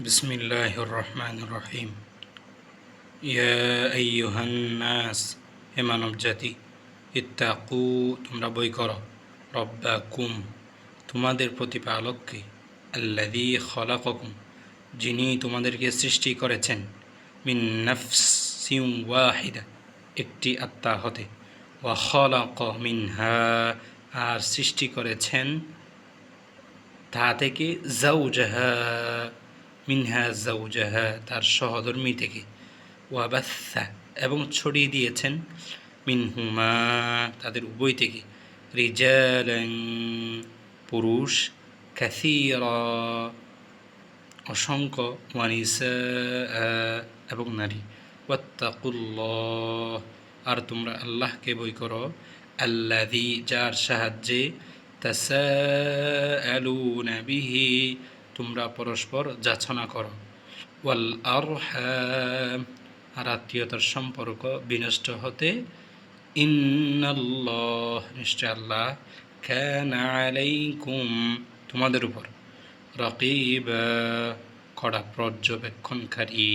বিসমিল্লাহির রহমানির রহিম। ইয়া আইয়ুহান নাস, হে মানব জাতি, ইত্তাকু, তোমরা ভয় করো, রব্বাকুম, তোমাদের প্রতিপালককে, আল্লাযী খলাকাকুম, যিনি তোমাদেরকে সৃষ্টি করেছেন, মিন নাফসিন ওয়াহিদা, একটি আত্মা হতে, ওয়া খলাকা মিনহা, আর সৃষ্টি করেছেন তা থেকে জাউজাহা, মিনহা জাউজাহা, তার সহধর্মী থেকে, ওয়াবাসা, এবং ছড়িয়ে দিয়েছেন, মিনহুমা, তাদের উভয় থেকে, রিজালান, পুরুষ, কাসীরা, অসংখ্য, ওয়ানিসা, এবং নারী, ওয়াত্তাকুল্লাহ, আর তোমরা আল্লাহকে ভয় করো, আল্লাযী, যার সাহায্যে, তাসাআলুনা বিহি, তোমরা পরস্পর যাচনা করো, ওয়াল আরহাম, আর আত্মীয়তার সম্পর্ক বিনষ্ট হতে, ইন্নাল্লাহ, নিশ্চয় আল্লাহ, কানা আলাইকুম, তোমাদের উপর, রকিবা, কড়া পর্যবেক্ষণকারী।